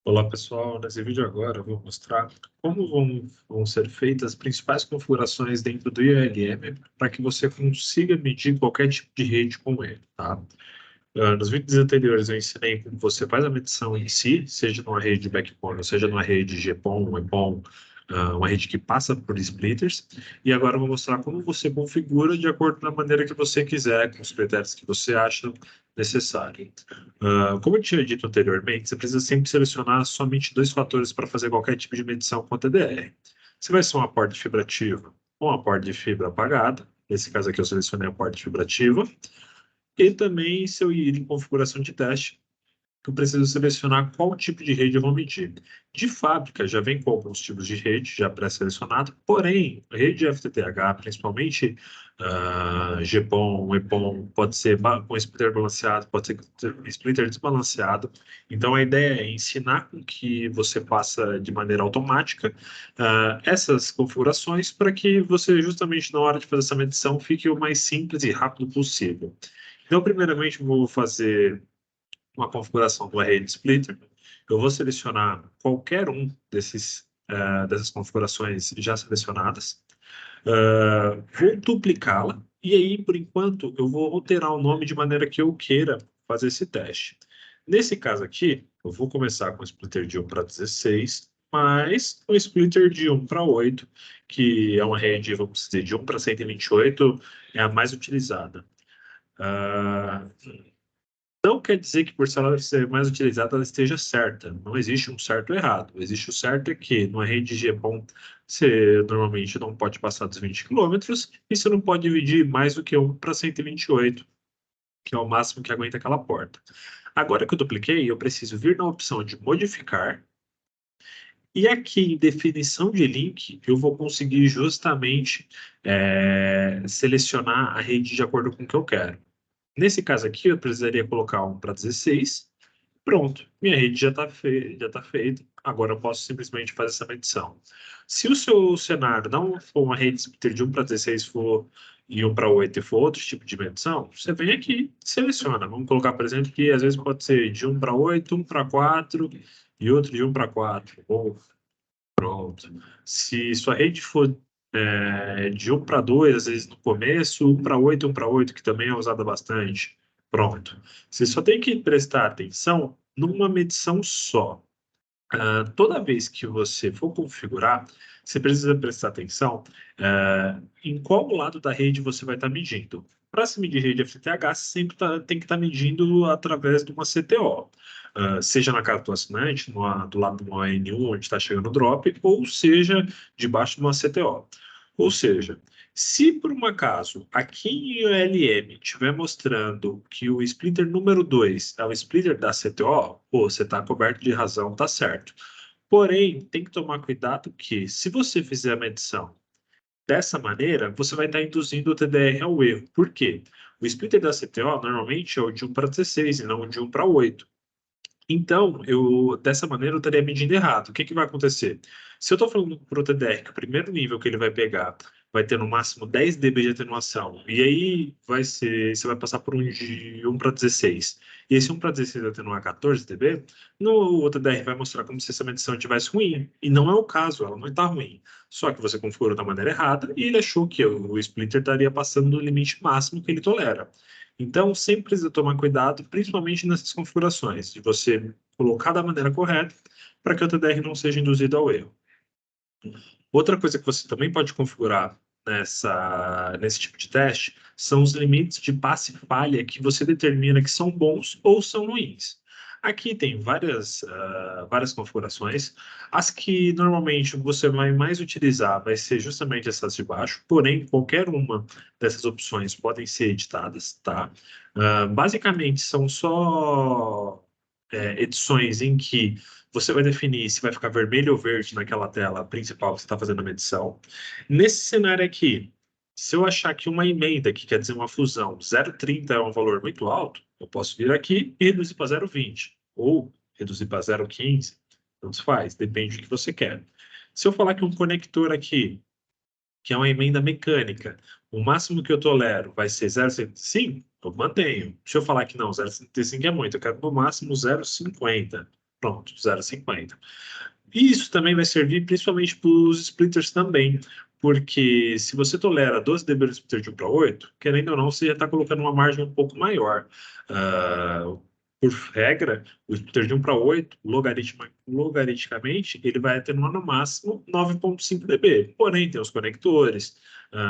Olá pessoal, nesse vídeo agora eu vou mostrar como vão ser feitas as principais configurações dentro do ILM para que você consiga medir qualquer tipo de rede com ele, tá? Nos vídeos anteriores eu ensinei como você faz a medição em si, seja numa rede de backbone, ou seja numa rede GPON, EPON, uma rede que passa por splitters, e agora eu vou mostrar como você configura de acordo com a maneira que você quiser, com os critérios que você acha necessário. Como eu tinha dito anteriormente, você precisa sempre selecionar somente dois fatores para fazer qualquer tipo de medição com a TDR. Se vai ser uma porta de fibra ativa ou uma porta de fibra apagada, nesse caso aqui eu selecionei a porta de fibra ativa, e também se eu ir em configuração de teste, eu preciso selecionar qual tipo de rede eu vou medir. De fábrica, já vem com alguns tipos de rede já pré-selecionado, porém, rede FTTH, principalmente GPON, EPON, pode ser com splitter balanceado, pode ser com splitter desbalanceado. Então, a ideia é ensinar com que você faça de maneira automática essas configurações para que você, justamente na hora de fazer essa medição, fique o mais simples e rápido possível. Então, primeiramente, eu vou fazer uma configuração do array de splitter. Eu vou selecionar qualquer um dessas configurações já selecionadas. Vou duplicá-la. E aí, por enquanto, eu vou alterar o nome de maneira que eu queira fazer esse teste. Nesse caso aqui, eu vou começar com o splitter de 1 para 16, mas um splitter de 1 para 8, que é uma rede, vamos dizer, de 1 para 128, é a mais utilizada. Uh, não quer dizer que por ela ser mais utilizada ela esteja certa. Não existe um certo ou errado. Existe o certo é que numa rede GPON você normalmente não pode passar dos 20 quilômetros e você não pode dividir mais do que 1 para 128, que é o máximo que aguenta aquela porta. Agora que eu dupliquei, eu preciso vir na opção de modificar e aqui em definição de link eu vou conseguir justamente selecionar a rede de acordo com o que eu quero. Nesse caso aqui, eu precisaria colocar 1 para 16. Pronto, minha rede já tá feita. Agora eu posso simplesmente fazer essa medição. Se o seu cenário não for uma rede splitter de 1 para 16 for, e 1 para 8 e for outro tipo de medição, você vem aqui e seleciona. Vamos colocar, por exemplo, que às vezes pode ser de 1 para 8, 1 para 4 e outro de 1 para 4. Ou pronto. Se sua rede for de 1 para 2, às vezes no começo, 1 para 8, 1 para 8, que também é usada bastante. Pronto. Você só tem que prestar atenção numa medição só. Toda vez que você for configurar, você precisa prestar atenção em qual lado da rede você vai estar medindo. Para se medir rede FTTH, sempre tem que estar medindo através de uma CTO. Seja na casa do assinante, do lado de uma AN1, onde está chegando o drop, ou seja, debaixo de uma CTO. Ou seja, se por um acaso aqui em OLM estiver mostrando que o splitter número 2 é o splitter da CTO, pô, você está coberto de razão, tá certo. Porém, tem que tomar cuidado que, se você fizer a medição dessa maneira, você vai estar induzindo o TDR ao erro. Por quê? O splitter da CTO normalmente é o de 1 para 16 e não o de 1 para 8. Então, dessa maneira, eu estaria medindo errado. O que que vai acontecer? Se eu estou falando para o TDR que o primeiro nível que ele vai pegar vai ter no máximo 10 dB de atenuação, e aí você vai passar por um de 1 para 16, e esse 1 para 16 vai atenuar 14 dB, o TDR vai mostrar como se essa medição estivesse ruim, e não é o caso, ela não está ruim. Só que você configurou da maneira errada, e ele achou que o splitter estaria passando do limite máximo que ele tolera. Então, sempre precisa tomar cuidado, principalmente nessas configurações, de você colocar da maneira correta para que o TDR não seja induzido ao erro. Outra coisa que você também pode configurar nesse tipo de teste são os limites de passe e falha que você determina que são bons ou são ruins. Aqui tem várias configurações. As que normalmente você vai mais utilizar vai ser justamente essas de baixo, porém, qualquer uma dessas opções podem ser editadas, tá? Basicamente, são só edições em que você vai definir se vai ficar vermelho ou verde naquela tela principal que você está fazendo a medição. Nesse cenário aqui, se eu achar que uma emenda, que quer dizer uma fusão, 0,30 é um valor muito alto, eu posso vir aqui e reduzir para 0,20 ou reduzir para 0,15, tanto faz, depende do que você quer. Se eu falar que um conector aqui, que é uma emenda mecânica, o máximo que eu tolero vai ser 0,75, eu mantenho. Se eu falar que não, 0,75 é muito, eu quero no máximo 0,50. Pronto, 0,50. E isso também vai servir principalmente para os splitters também, porque se você tolera 12 dB no splitter de 1 para 8, querendo ou não, você já está colocando uma margem um pouco maior. Por regra, o splitter de 1 para 8, logariticamente, ele vai atenuar no máximo 9,5 dB. Porém, tem os conectores,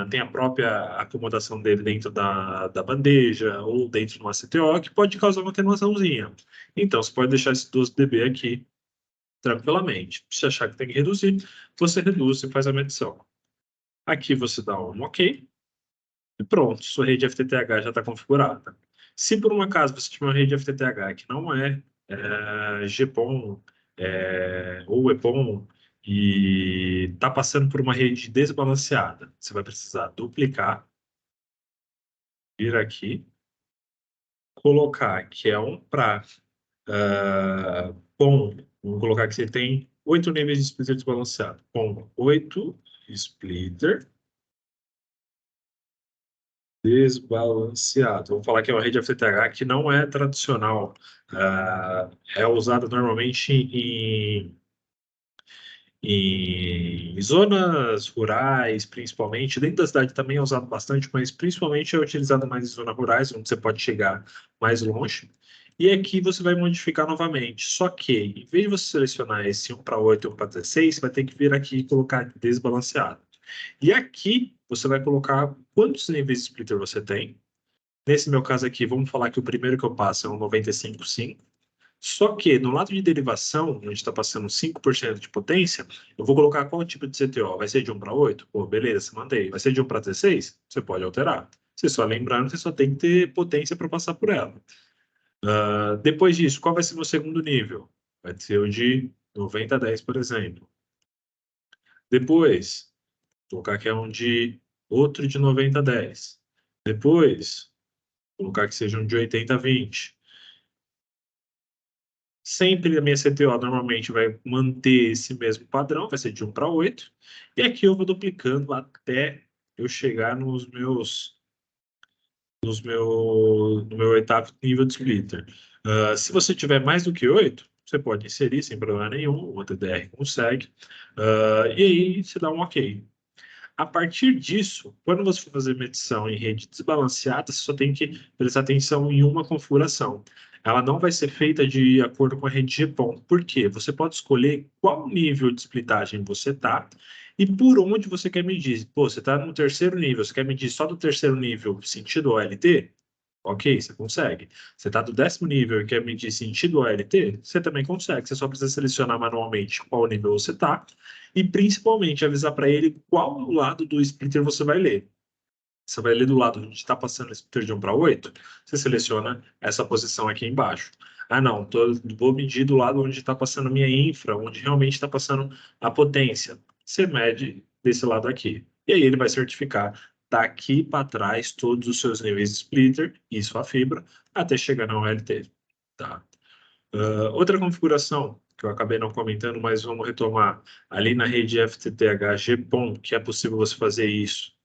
tem a própria acomodação dele dentro da bandeja ou dentro de uma CTO, que pode causar uma atenuaçãozinha. Então, você pode deixar esse 12 dB aqui tranquilamente. Se achar que tem que reduzir, você reduz e faz a medição. Aqui você dá um OK e pronto, sua rede FTTH já está configurada. Se por um acaso você tiver uma rede FTTH que não é, GPON ou EPON e está passando por uma rede desbalanceada, você vai precisar duplicar, vir aqui, colocar que é um para com, vamos colocar que você tem 8 níveis de splitter desbalanceado, com 8 splitter desbalanceado. Vamos falar que é uma rede FTTH que não é tradicional. É usada normalmente em zonas rurais, principalmente. Dentro da cidade também é usado bastante, mas principalmente é utilizado mais em zonas rurais, onde você pode chegar mais longe. E aqui você vai modificar novamente. Só que, em vez de você selecionar esse 1 para 8 e 1 para 16, você vai ter que vir aqui e colocar desbalanceado. E aqui você vai colocar quantos níveis de splitter você tem. Nesse meu caso aqui, vamos falar que o primeiro que eu passo é um 95,5. Só que no lado de derivação, onde está passando 5% de potência, eu vou colocar qual tipo de CTO? Vai ser de 1 para 8? Pô, beleza, mandei. Vai ser de 1 para 16? Você pode alterar. Você só lembrando, você só tem que ter potência para passar por ela. Depois disso, qual vai ser o meu segundo nível? Vai ser o de 90 a 10, por exemplo. Depois, vou colocar que é um de outro de 90 a 10. Depois, vou colocar que seja um de 80 a 20. Sempre a minha CTO normalmente vai manter esse mesmo padrão, vai ser de 1 para 8. E aqui eu vou duplicando até eu chegar no meu oitavo nível de splitter. Se você tiver mais do que 8, você pode inserir sem problema nenhum, o TDR consegue. E aí você dá um OK. A partir disso, quando você for fazer medição em rede desbalanceada, você só tem que prestar atenção em uma configuração. Ela não vai ser feita de acordo com a rede GPON. Por quê? Você pode escolher qual nível de splitagem você está e por onde você quer medir. Pô, você está no terceiro nível, você quer medir só do terceiro nível sentido OLT? Ok, você consegue. Você está do 10º nível e quer medir sentido OLT? Você também consegue. Você só precisa selecionar manualmente qual nível você está e principalmente avisar para ele qual lado do splitter você vai ler. Você vai ler do lado onde está passando o splitter de 1 para 8, você seleciona essa posição aqui embaixo. Ah, não, vou medir do lado onde está passando a minha infra, onde realmente está passando a potência. Você mede desse lado aqui. E aí ele vai certificar daqui para trás todos os seus níveis de splitter e sua fibra até chegar na OLT. Tá? Outra configuração que eu acabei não comentando, mas vamos retomar. Ali na rede FTTH GPON, que é possível você fazer isso,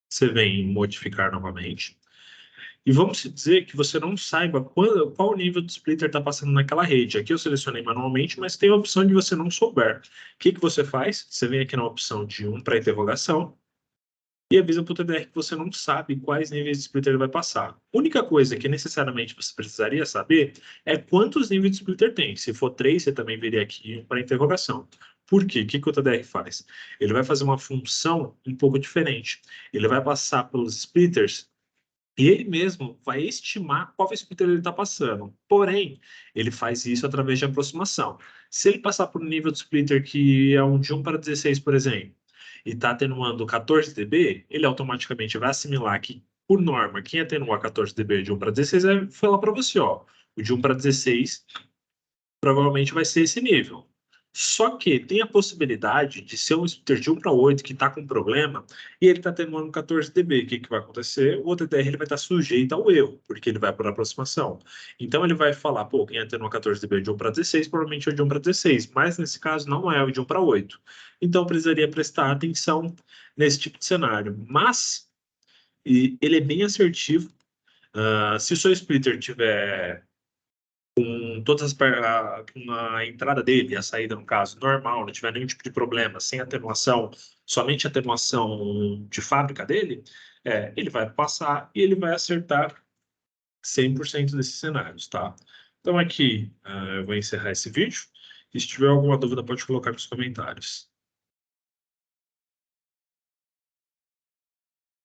você vem em modificar novamente. E vamos dizer que você não saiba qual nível de splitter está passando naquela rede. Aqui eu selecionei manualmente, mas tem a opção de você não souber. O que você faz? Você vem aqui na opção de 1 para interrogação e avisa para o TDR que você não sabe quais níveis de splitter ele vai passar. A única coisa que necessariamente você precisaria saber é quantos níveis de splitter tem. Se for 3, você também viria aqui para interrogação. Por quê? O que o TDR faz? Ele vai fazer uma função um pouco diferente. Ele vai passar pelos splitters e ele mesmo vai estimar qual splitter ele está passando. Porém, ele faz isso através de aproximação. Se ele passar por um nível de splitter que é um de 1 para 16, por exemplo, e está atenuando 14 dB, ele automaticamente vai assimilar que, por norma, quem atenua 14 dB de 1 para 16 vai falar para você, ó, o de 1 para 16 provavelmente vai ser esse nível. Só que tem a possibilidade de ser um splitter de 1 para 8 que está com problema e ele está atenuando 14 dB. O que vai acontecer? O OTDR ele vai estar sujeito ao erro, porque ele vai por aproximação. Então ele vai falar, pô, quem atenua 14 dB de 1 para 16 provavelmente é o de 1 para 16, mas nesse caso não é o de 1 para 8. Então precisaria prestar atenção nesse tipo de cenário. Mas ele é bem assertivo. Se o seu splitter tiver com com a entrada dele, a saída, no caso, normal, não tiver nenhum tipo de problema, sem atenuação, somente atenuação de fábrica dele, ele vai passar e ele vai acertar 100% desses cenários, tá? Então aqui eu vou encerrar esse vídeo. E se tiver alguma dúvida, pode colocar nos comentários.